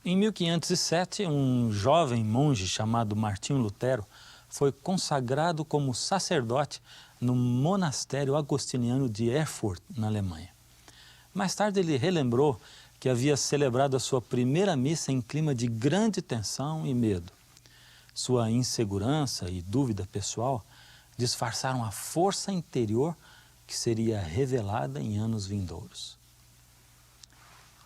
Em 1507, um jovem monge chamado Martinho Lutero foi consagrado como sacerdote no monastério agostiniano de Erfurt, na Alemanha. Mais tarde ele relembrou que havia celebrado a sua primeira missa em clima de grande tensão e medo. Sua insegurança e dúvida pessoal disfarçaram a força interior que seria revelada em anos vindouros.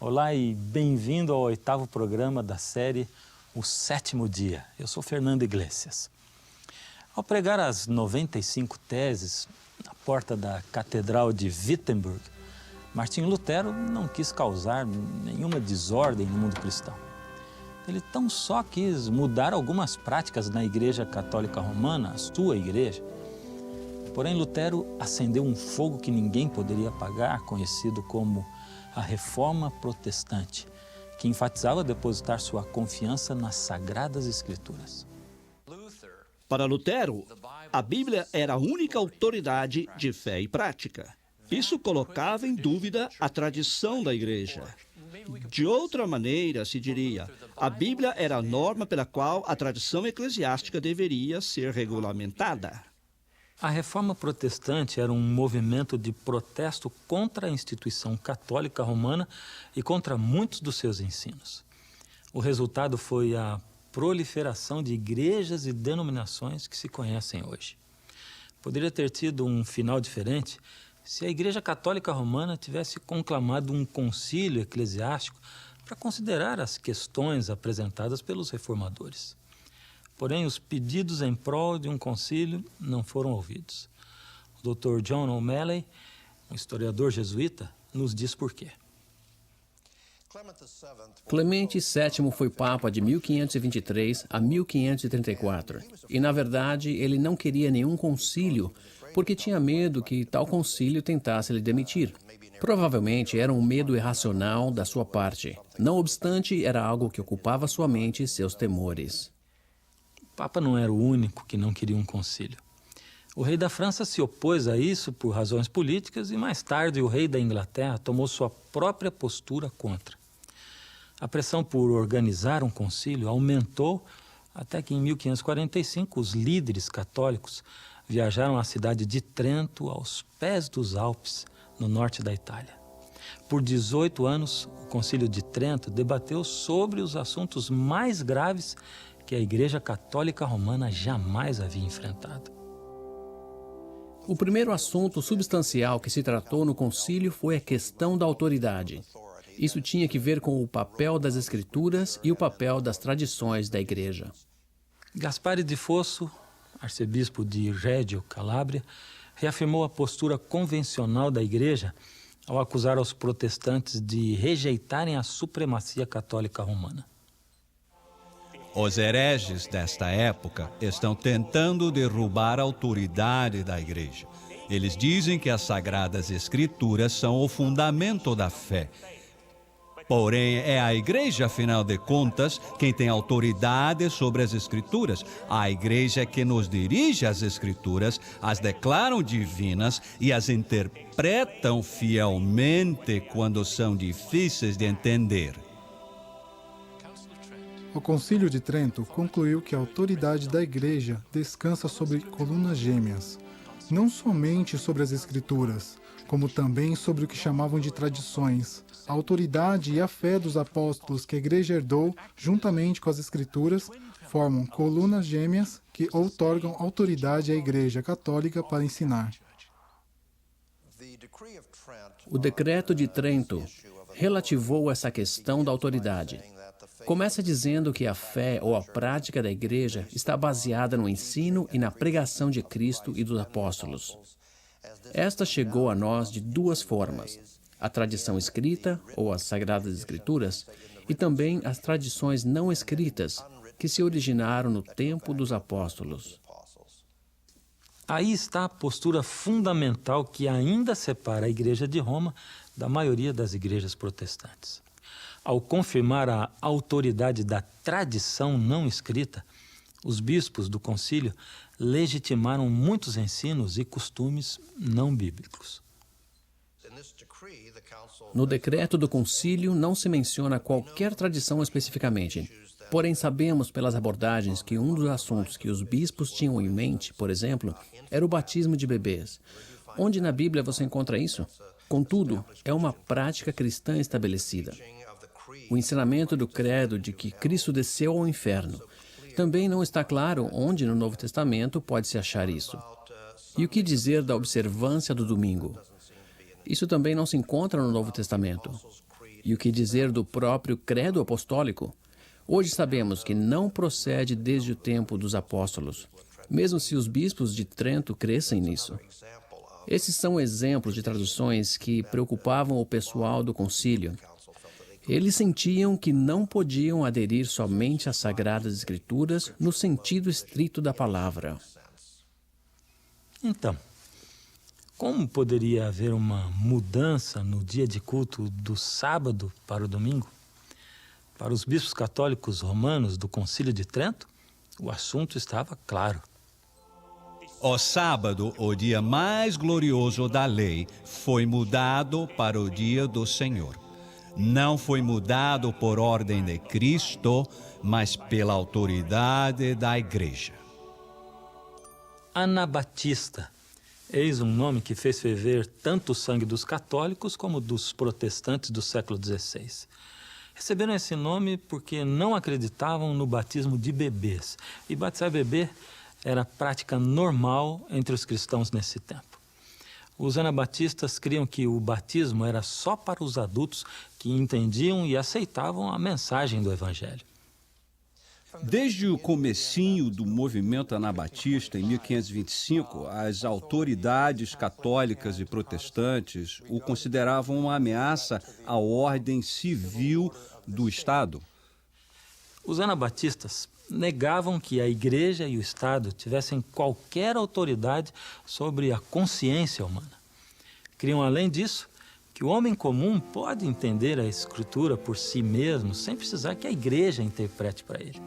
Olá e bem-vindo ao 8º programa da série O Sétimo Dia. Eu sou Fernando Iglesias. Ao pregar as 95 teses na porta da Catedral de Wittenberg, Martinho Lutero não quis causar nenhuma desordem no mundo cristão. Ele tão só quis mudar algumas práticas na Igreja Católica Romana, a sua igreja. Porém, Lutero acendeu um fogo que ninguém poderia apagar, conhecido como a Reforma Protestante, que enfatizava depositar sua confiança nas Sagradas Escrituras. Para Lutero, a Bíblia era a única autoridade de fé e prática. Isso colocava em dúvida a tradição da igreja. De outra maneira, se diria, a Bíblia era a norma pela qual a tradição eclesiástica deveria ser regulamentada. A Reforma Protestante era um movimento de protesto contra a instituição católica romana e contra muitos dos seus ensinos. O resultado foi a proliferação de igrejas e denominações que se conhecem hoje. Poderia ter tido um final diferente se a Igreja Católica Romana tivesse conclamado um concílio eclesiástico para considerar as questões apresentadas pelos reformadores. Porém, os pedidos em prol de um concílio não foram ouvidos. O Dr. John O'Malley, um historiador jesuíta, nos diz por quê. Clemente VII foi Papa de 1523 a 1534. E, na verdade, ele não queria nenhum concílio, porque tinha medo que tal concílio tentasse lhe demitir. Provavelmente era um medo irracional da sua parte. Não obstante, era algo que ocupava sua mente e seus temores. O Papa não era o único que não queria um concílio. O rei da França se opôs a isso por razões políticas e mais tarde o rei da Inglaterra tomou sua própria postura contra. A pressão por organizar um concílio aumentou até que em 1545 os líderes católicos viajaram à cidade de Trento, aos pés dos Alpes, no norte da Itália. Por 18 anos, o Concílio de Trento debateu sobre os assuntos mais graves que a Igreja Católica Romana jamais havia enfrentado. O primeiro assunto substancial que se tratou no concílio foi a questão da autoridade. Isso tinha que ver com o papel das Escrituras e o papel das tradições da Igreja. Gaspare di Fosso, arcebispo de Reggio, Calábria, reafirmou a postura convencional da Igreja ao acusar os protestantes de rejeitarem a supremacia católica romana. Os hereges desta época estão tentando derrubar a autoridade da igreja. Eles dizem que as Sagradas Escrituras são o fundamento da fé. Porém, é a igreja, afinal de contas, quem tem autoridade sobre as Escrituras. A igreja que nos dirige às Escrituras, as declaram divinas e as interpretam fielmente quando são difíceis de entender. O Concílio de Trento concluiu que a autoridade da Igreja descansa sobre colunas gêmeas, não somente sobre as Escrituras, como também sobre o que chamavam de tradições, a autoridade e a fé dos apóstolos que a Igreja herdou, juntamente com as Escrituras, formam colunas gêmeas que outorgam autoridade à Igreja Católica para ensinar. O Decreto de Trento relativou essa questão da autoridade. Começa dizendo que a fé ou a prática da Igreja está baseada no ensino e na pregação de Cristo e dos apóstolos. Esta chegou a nós de duas formas: a tradição escrita, ou as Sagradas Escrituras, e também as tradições não escritas, que se originaram no tempo dos apóstolos. Aí está a postura fundamental que ainda separa a Igreja de Roma da maioria das igrejas protestantes. Ao confirmar a autoridade da tradição não escrita, os bispos do concílio legitimaram muitos ensinos e costumes não bíblicos. No decreto do concílio não se menciona qualquer tradição especificamente. Porém, sabemos pelas abordagens que um dos assuntos que os bispos tinham em mente, por exemplo, era o batismo de bebês. Onde na Bíblia você encontra isso? Contudo, é uma prática cristã estabelecida. O ensinamento do credo de que Cristo desceu ao inferno. Também não está claro onde no Novo Testamento pode-se achar isso. E o que dizer da observância do domingo? Isso também não se encontra no Novo Testamento. E o que dizer do próprio credo apostólico? Hoje sabemos que não procede desde o tempo dos apóstolos, mesmo se os bispos de Trento crescem nisso. Esses são exemplos de traduções que preocupavam o pessoal do concílio. Eles sentiam que não podiam aderir somente às Sagradas Escrituras no sentido estrito da palavra. Então, como poderia haver uma mudança no dia de culto do sábado para o domingo? Para os bispos católicos romanos do Concílio de Trento, o assunto estava claro. O sábado, o dia mais glorioso da lei, foi mudado para o dia do Senhor. Não foi mudado por ordem de Cristo, mas pela autoridade da Igreja. Anabatista, eis um nome que fez ferver tanto o sangue dos católicos como dos protestantes do século XVI. Receberam esse nome porque não acreditavam no batismo de bebês. E batizar bebê era prática normal entre os cristãos nesse tempo. Os anabatistas criam que o batismo era só para os adultos que entendiam e aceitavam a mensagem do Evangelho. Desde o comecinho do movimento anabatista, em 1525, as autoridades católicas e protestantes o consideravam uma ameaça à ordem civil do Estado. Os anabatistas negavam que a Igreja e o Estado tivessem qualquer autoridade sobre a consciência humana. Criam, além disso, que o homem comum pode entender a Escritura por si mesmo, sem precisar que a Igreja interprete para ele.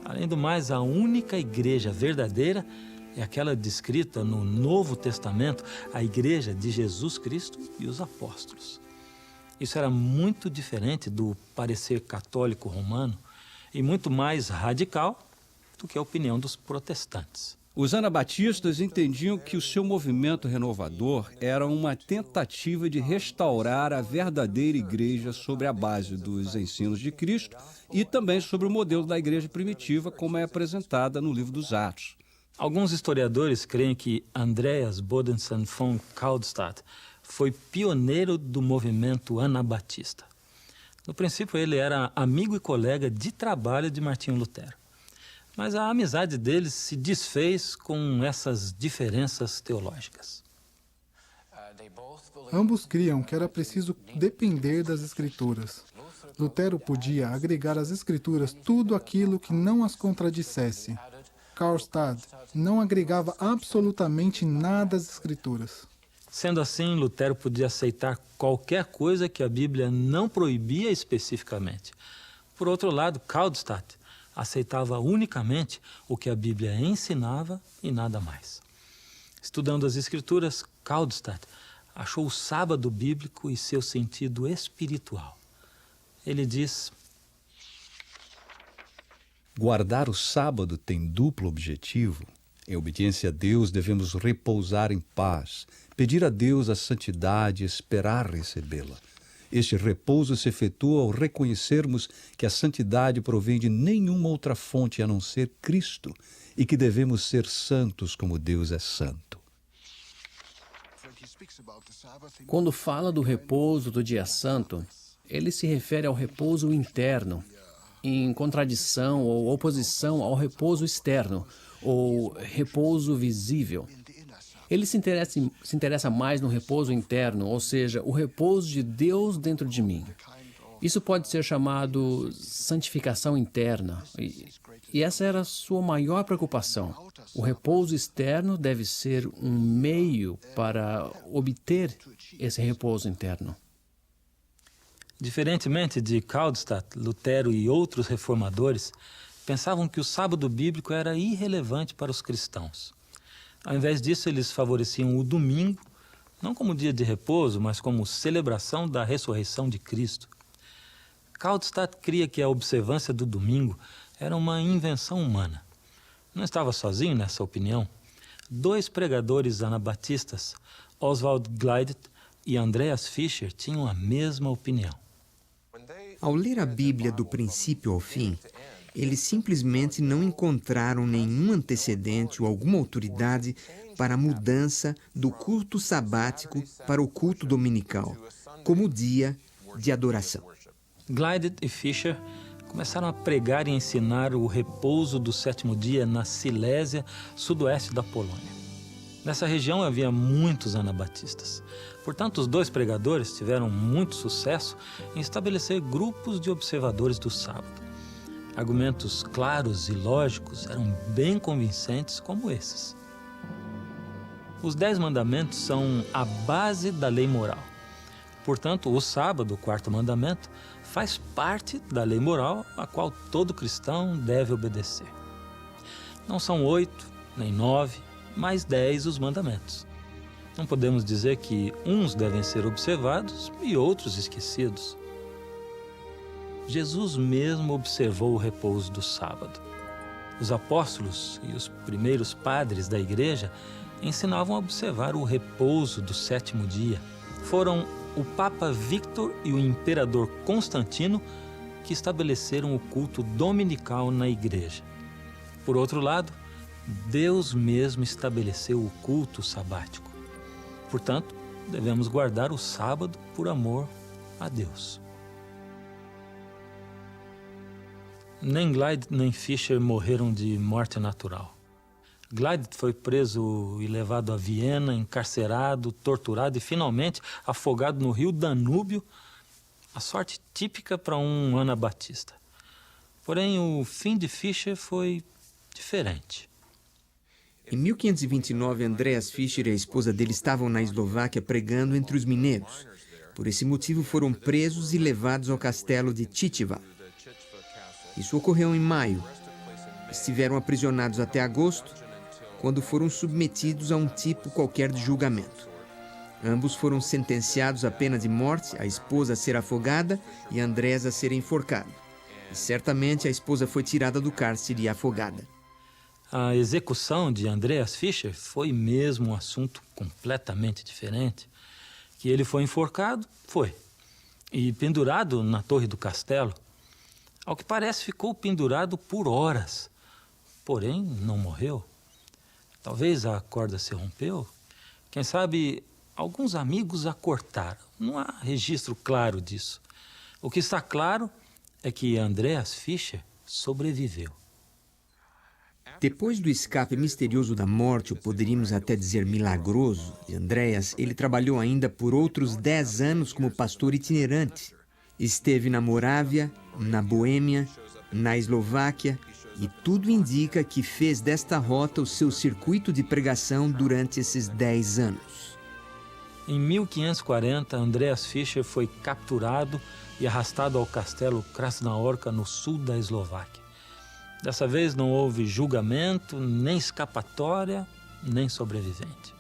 Além do mais, a única Igreja verdadeira é aquela descrita no Novo Testamento, a Igreja de Jesus Cristo e os apóstolos. Isso era muito diferente do parecer católico romano e muito mais radical do que a opinião dos protestantes. Os anabatistas entendiam que o seu movimento renovador era uma tentativa de restaurar a verdadeira igreja sobre a base dos ensinos de Cristo e também sobre o modelo da igreja primitiva, como é apresentada no livro dos Atos. Alguns historiadores creem que Andreas Bodensson von Kaldstadt foi pioneiro do movimento anabatista. No princípio, ele era amigo e colega de trabalho de Martinho Lutero. Mas a amizade deles se desfez com essas diferenças teológicas. Ambos criam que era preciso depender das Escrituras. Lutero podia agregar às Escrituras tudo aquilo que não as contradissesse. Kaldstadt não agregava absolutamente nada às Escrituras. Sendo assim, Lutero podia aceitar qualquer coisa que a Bíblia não proibia especificamente. Por outro lado, Kaldstadt aceitava unicamente o que a Bíblia ensinava e nada mais. Estudando as Escrituras, Kaldstadt achou o sábado bíblico e seu sentido espiritual. Ele diz: Guardar o sábado tem duplo objetivo. Em obediência a Deus, devemos repousar em paz, pedir a Deus a santidade e esperar recebê-la. Este repouso se efetua ao reconhecermos que a santidade provém de nenhuma outra fonte a não ser Cristo e que devemos ser santos como Deus é santo. Quando fala do repouso do dia santo, ele se refere ao repouso interno, em contradição ou oposição ao repouso externo, ou repouso visível. Ele se interessa mais no repouso interno, ou seja, o repouso de Deus dentro de mim. Isso pode ser chamado santificação interna, e essa era a sua maior preocupação. O repouso externo deve ser um meio para obter esse repouso interno. Diferentemente de Kaldstadt, Lutero e outros reformadores, pensavam que o sábado bíblico era irrelevante para os cristãos. Ao invés disso, eles favoreciam o domingo não como dia de repouso, mas como celebração da ressurreição de Cristo. Kaldstad cria que a observância do domingo era uma invenção humana. Não estava sozinho nessa opinião. 2 pregadores anabatistas, Oswald Gleidt e Andreas Fischer, tinham a mesma opinião. Ao ler a Bíblia do princípio ao fim, eles simplesmente não encontraram nenhum antecedente ou alguma autoridade para a mudança do culto sabático para o culto dominical, como dia de adoração. Gleidt e Fischer começaram a pregar e ensinar o repouso do 7º dia na Silésia, sudoeste da Polônia. Nessa região havia muitos anabatistas. Portanto, os 2 pregadores tiveram muito sucesso em estabelecer grupos de observadores do sábado. Argumentos claros e lógicos eram bem convincentes como esses. Os 10 mandamentos são a base da lei moral. Portanto, o sábado, o 4º mandamento, faz parte da lei moral a qual todo cristão deve obedecer. Não são 8, nem 9, mas 10 os mandamentos. Não podemos dizer que uns devem ser observados e outros esquecidos. Jesus mesmo observou o repouso do sábado. Os apóstolos e os primeiros padres da igreja ensinavam a observar o repouso do 7º dia. Foram o Papa Victor e o Imperador Constantino que estabeleceram o culto dominical na igreja. Por outro lado, Deus mesmo estabeleceu o culto sabático. Portanto, devemos guardar o sábado por amor a Deus. Nem Gleidt nem Fischer morreram de morte natural. Gleidt foi preso e levado a Viena, encarcerado, torturado e finalmente afogado no rio Danúbio, a sorte típica para um anabatista. Porém, o fim de Fischer foi diferente. Em 1529, Andreas Fischer e a esposa dele estavam na Eslováquia pregando entre os mineiros. Por esse motivo, foram presos e levados ao castelo de Chicheva. Isso ocorreu em maio. Estiveram aprisionados até agosto, quando foram submetidos a um tipo qualquer de julgamento. Ambos foram sentenciados à pena de morte, a esposa a ser afogada e Andreas a ser enforcado. E certamente a esposa foi tirada do cárcere e afogada. A execução de Andreas Fischer foi mesmo um assunto completamente diferente. Que ele foi enforcado, foi. E pendurado na torre do castelo. Ao que parece, ficou pendurado por horas. Porém, não morreu. Talvez a corda se rompeu. Quem sabe, alguns amigos a cortaram. Não há registro claro disso. O que está claro é que Andreas Fischer sobreviveu. Depois do escape misterioso da morte, ou poderíamos até dizer milagroso, de Andreas, ele trabalhou ainda por outros 10 anos como pastor itinerante. Esteve na Morávia, na Boêmia, na Eslováquia, e tudo indica que fez desta rota o seu circuito de pregação durante esses 10 anos. Em 1540, Andreas Fischer foi capturado e arrastado ao castelo Krasnaorka, no sul da Eslováquia. Dessa vez não houve julgamento, nem escapatória, nem sobrevivente.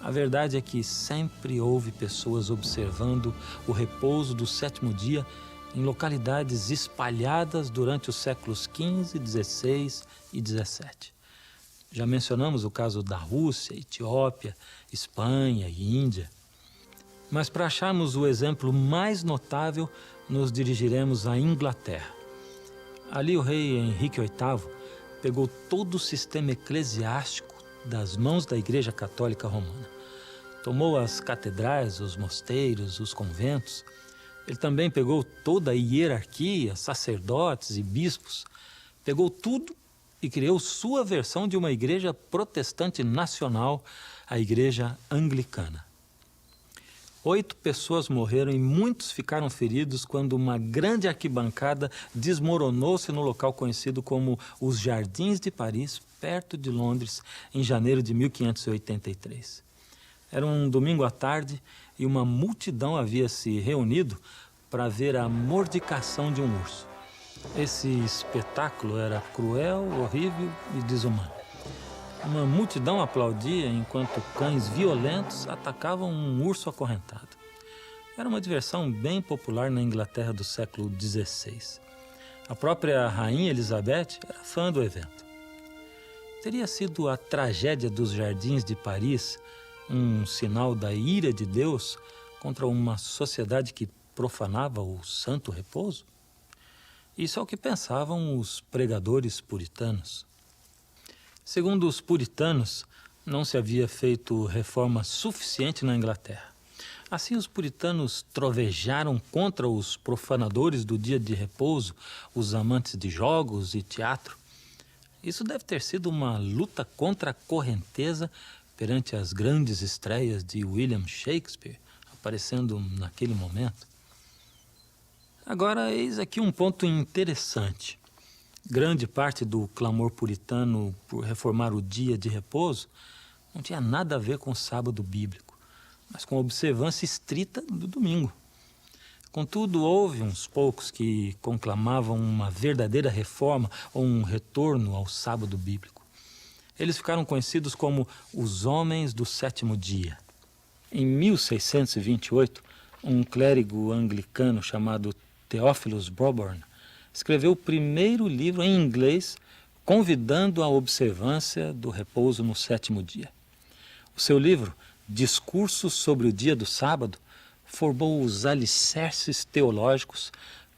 A verdade é que sempre houve pessoas observando o repouso do 7º dia em localidades espalhadas durante os séculos XV, XVI e XVII. Já mencionamos o caso da Rússia, Etiópia, Espanha e Índia. Mas para acharmos o exemplo mais notável, nos dirigiremos à Inglaterra. Ali o rei Henrique VIII pegou todo o sistema eclesiástico das mãos da Igreja Católica Romana. Tomou as catedrais, os mosteiros, os conventos. Ele também pegou toda a hierarquia, sacerdotes e bispos. Pegou tudo e criou sua versão de uma igreja protestante nacional, a Igreja Anglicana. 8 pessoas morreram e muitos ficaram feridos quando uma grande arquibancada desmoronou-se no local conhecido como os Jardins de Paris, perto de Londres, em janeiro de 1583. Era um domingo à tarde e uma multidão havia se reunido para ver a mordicação de um urso. Esse espetáculo era cruel, horrível e desumano. Uma multidão aplaudia enquanto cães violentos atacavam um urso acorrentado. Era uma diversão bem popular na Inglaterra do século XVI. A própria Rainha Elizabeth era fã do evento. Teria sido a tragédia dos jardins de Paris um sinal da ira de Deus contra uma sociedade que profanava o santo repouso? Isso é o que pensavam os pregadores puritanos. Segundo os puritanos, não se havia feito reforma suficiente na Inglaterra. Assim, os puritanos trovejaram contra os profanadores do dia de repouso, os amantes de jogos e teatro. Isso deve ter sido uma luta contra a correnteza perante as grandes estreias de William Shakespeare, aparecendo naquele momento. Agora, eis aqui um ponto interessante. Grande parte do clamor puritano por reformar o dia de repouso não tinha nada a ver com o sábado bíblico, mas com a observância estrita do domingo. Contudo, houve uns poucos que conclamavam uma verdadeira reforma ou um retorno ao sábado bíblico. Eles ficaram conhecidos como os Homens do Sétimo Dia. Em 1628, um clérigo anglicano chamado Theophilus Broborn escreveu o primeiro livro em inglês convidando à observância do repouso no sétimo dia. O seu livro, Discursos sobre o Dia do Sábado, formou os alicerces teológicos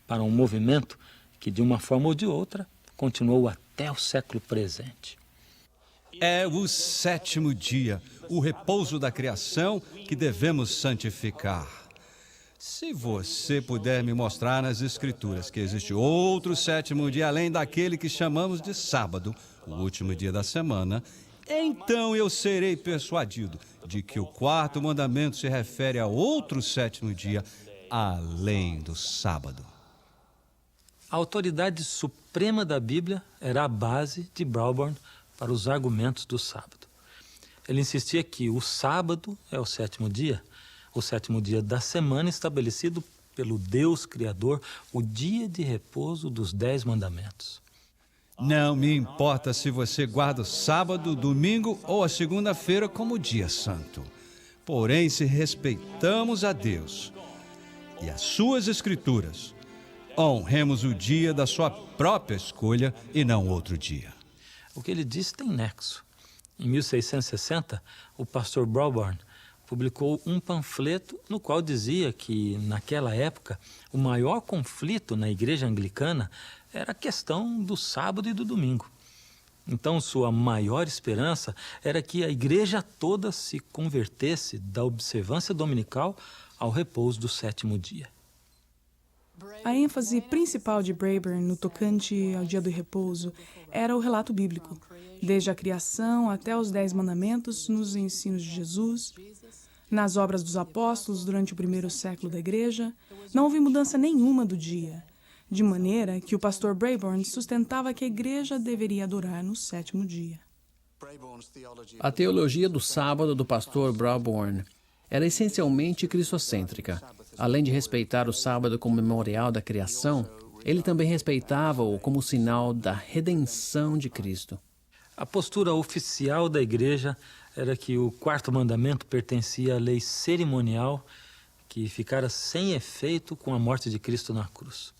para um movimento que, de uma forma ou de outra, continuou até o século presente. É o sétimo dia, o repouso da criação que devemos santificar. Se você puder me mostrar nas Escrituras que existe outro sétimo dia além daquele que chamamos de sábado, o último dia da semana, então eu serei persuadido de que o quarto mandamento se refere a outro sétimo dia além do sábado. A autoridade suprema da Bíblia era a base de Broborn para os argumentos do sábado. Ele insistia que o sábado é o sétimo dia da semana estabelecido pelo Deus Criador, o dia de repouso dos 10 mandamentos. Não me importa se você guarda o sábado, domingo ou a segunda-feira como dia santo. Porém, se respeitamos a Deus e as suas Escrituras, honremos o dia da sua própria escolha e não outro dia. O que ele disse tem nexo. Em 1660, o pastor Broborn publicou um panfleto no qual dizia que, naquela época, o maior conflito na igreja anglicana era a questão do sábado e do domingo. Então, sua maior esperança era que a igreja toda se convertesse da observância dominical ao repouso do sétimo dia. A ênfase principal de Broborn no tocante ao dia do repouso era o relato bíblico, desde a criação até os 10 mandamentos nos ensinos de Jesus. Nas obras dos apóstolos durante o primeiro século da igreja, não houve mudança nenhuma do dia, de maneira que o pastor Broborn sustentava que a igreja deveria adorar no sétimo dia. A teologia do sábado do pastor Broborn era essencialmente cristocêntrica. Além de respeitar o sábado como memorial da criação, ele também respeitava-o como sinal da redenção de Cristo. A postura oficial da igreja era que o quarto mandamento pertencia à lei cerimonial que ficara sem efeito com a morte de Cristo na cruz.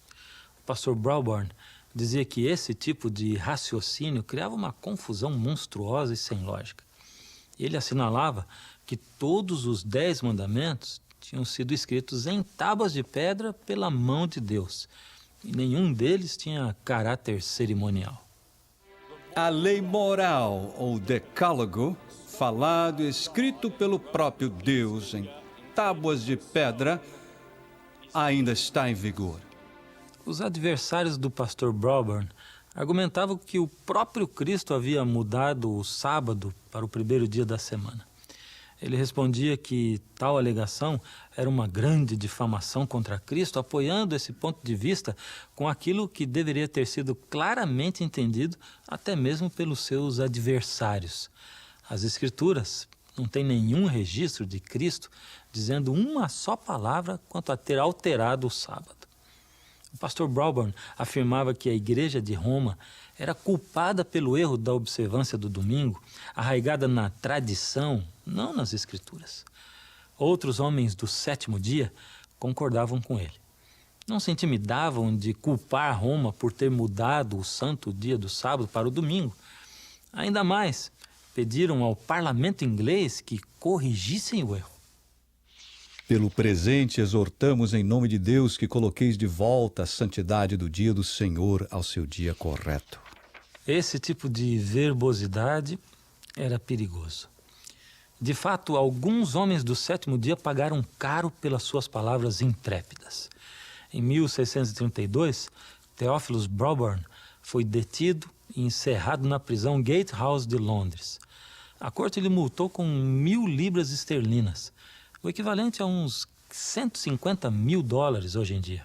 O pastor Broborn dizia que esse tipo de raciocínio criava uma confusão monstruosa e sem lógica. Ele assinalava que todos os 10 mandamentos tinham sido escritos em tábuas de pedra pela mão de Deus, e nenhum deles tinha caráter cerimonial. A lei moral, ou decálogo, falado e escrito pelo próprio Deus em tábuas de pedra, ainda está em vigor. Os adversários do pastor Broborn argumentavam que o próprio Cristo havia mudado o sábado para o primeiro dia da semana. Ele respondia que tal alegação era uma grande difamação contra Cristo, apoiando esse ponto de vista com aquilo que deveria ter sido claramente entendido até mesmo pelos seus adversários. As Escrituras não têm nenhum registro de Cristo dizendo uma só palavra quanto a ter alterado o sábado. O pastor Brauburn afirmava que a Igreja de Roma era culpada pelo erro da observância do domingo, arraigada na tradição, não nas Escrituras. Outros homens do sétimo dia concordavam com ele. Não se intimidavam de culpar Roma por ter mudado o santo dia do sábado para o domingo. Ainda mais, pediram ao parlamento inglês que corrigissem o erro. Pelo presente, exortamos em nome de Deus que coloqueis de volta a santidade do dia do Senhor ao seu dia correto. Esse tipo de verbosidade era perigoso. De fato, alguns homens do sétimo dia pagaram caro pelas suas palavras intrépidas. Em 1632, Theophilus Brauburn foi detido e encerrado na prisão Gatehouse de Londres. A corte lhe multou com 1.000 libras esterlinas, o equivalente a uns 150 mil dólares hoje em dia.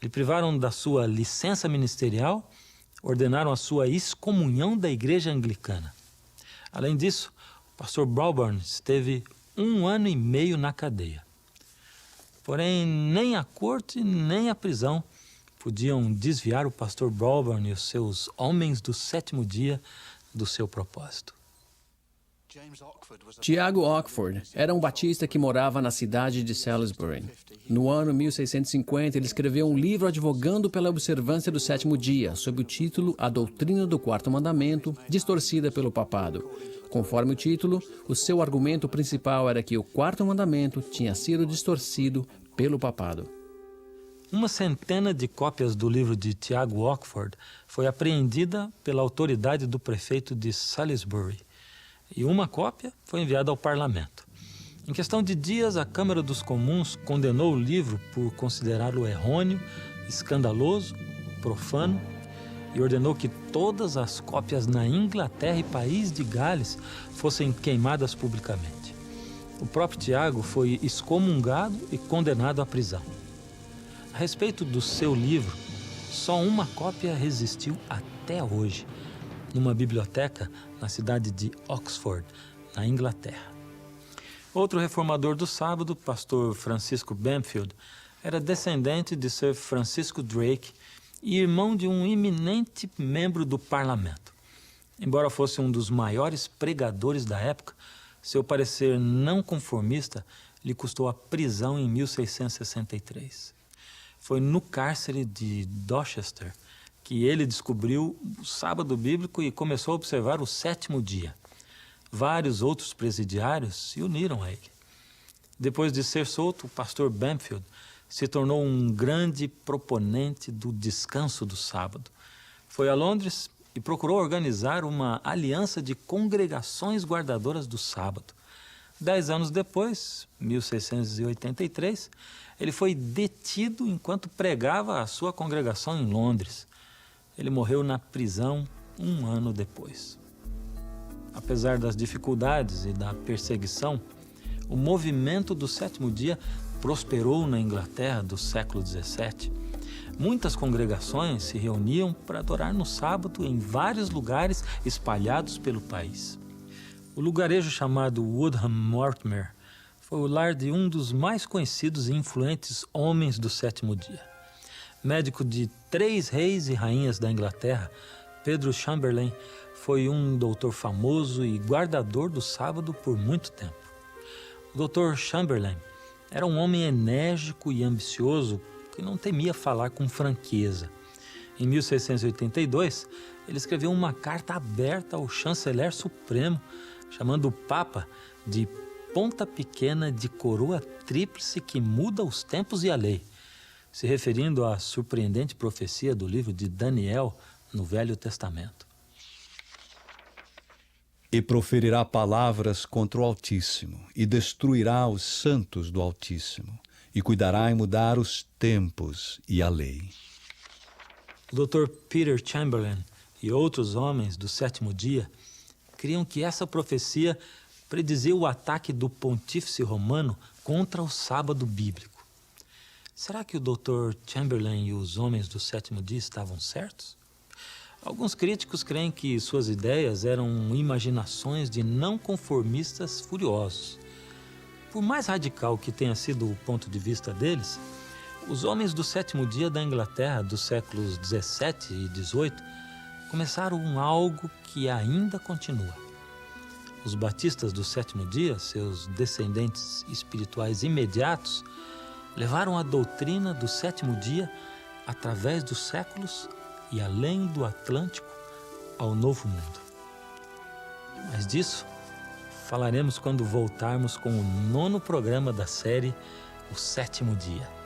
Lhe privaram da sua licença ministerial, ordenaram a sua excomunhão da igreja anglicana. Além disso, o pastor Brauburn esteve 1 ano e meio na cadeia. Porém, nem a corte nem a prisão podiam desviar o pastor Brauburn e os seus homens do sétimo dia do seu propósito. Tiago Ockford era um batista que morava na cidade de Salisbury. No ano 1650, ele escreveu um livro advogando pela observância do sétimo dia, sob o título A Doutrina do Quarto Mandamento, distorcida pelo papado. Conforme o título, o seu argumento principal era que o quarto mandamento tinha sido distorcido pelo papado. Uma centena de cópias do livro de Tiago Ockford foi apreendida pela autoridade do prefeito de Salisbury, e uma cópia foi enviada ao parlamento. Em questão de dias, a Câmara dos Comuns condenou o livro por considerá-lo errôneo, escandaloso, profano, e ordenou que todas as cópias na Inglaterra e País de Gales fossem queimadas publicamente. O próprio Tiago foi excomungado e condenado à prisão. A respeito do seu livro, só uma cópia resistiu até hoje, numa biblioteca na cidade de Oxford, na Inglaterra. Outro reformador do sábado, pastor Francisco Bamfield, era descendente de Sir Francisco Drake e irmão de um eminente membro do parlamento. Embora fosse um dos maiores pregadores da época, seu parecer não conformista lhe custou a prisão em 1663. Foi no cárcere de Dorchester que ele descobriu o sábado bíblico e começou a observar o sétimo dia. Vários outros presidiários se uniram a ele. Depois de ser solto, o pastor Bamfield se tornou um grande proponente do descanso do sábado. Foi a Londres e procurou organizar uma aliança de congregações guardadoras do sábado. 10 anos depois, 1683, ele foi detido enquanto pregava a sua congregação em Londres. Ele morreu na prisão 1 ano depois. Apesar das dificuldades e da perseguição, o movimento do sétimo dia prosperou na Inglaterra do século XVII. Muitas congregações se reuniam para adorar no sábado em vários lugares espalhados pelo país. O lugarejo chamado Woodham Mortimer foi o lar de um dos mais conhecidos e influentes homens do sétimo dia. Médico de 3 reis e rainhas da Inglaterra, Pedro Chamberlain foi um doutor famoso e guardador do sábado por muito tempo. O Dr. Chamberlain era um homem enérgico e ambicioso que não temia falar com franqueza. Em 1682, ele escreveu uma carta aberta ao chanceler supremo, chamando o Papa de ponta pequena de coroa tríplice que muda os tempos e a lei, se referindo à surpreendente profecia do livro de Daniel no Velho Testamento. E proferirá palavras contra o Altíssimo, e destruirá os santos do Altíssimo, e cuidará em mudar os tempos e a lei. O Dr. Peter Chamberlain e outros homens do sétimo dia criam que essa profecia predizia o ataque do pontífice romano contra o sábado bíblico. Será que o Dr. Chamberlain e os homens do sétimo dia estavam certos? Alguns críticos creem que suas ideias eram imaginações de não conformistas furiosos. Por mais radical que tenha sido o ponto de vista deles, Os homens do sétimo dia da Inglaterra dos séculos 17 e 18 começaram algo que ainda continua. Os batistas do sétimo dia, seus descendentes espirituais imediatos, levaram a doutrina do sétimo dia através dos séculos e além do Atlântico ao Novo Mundo. Mas disso falaremos quando voltarmos com o 9º programa da série O Sétimo Dia.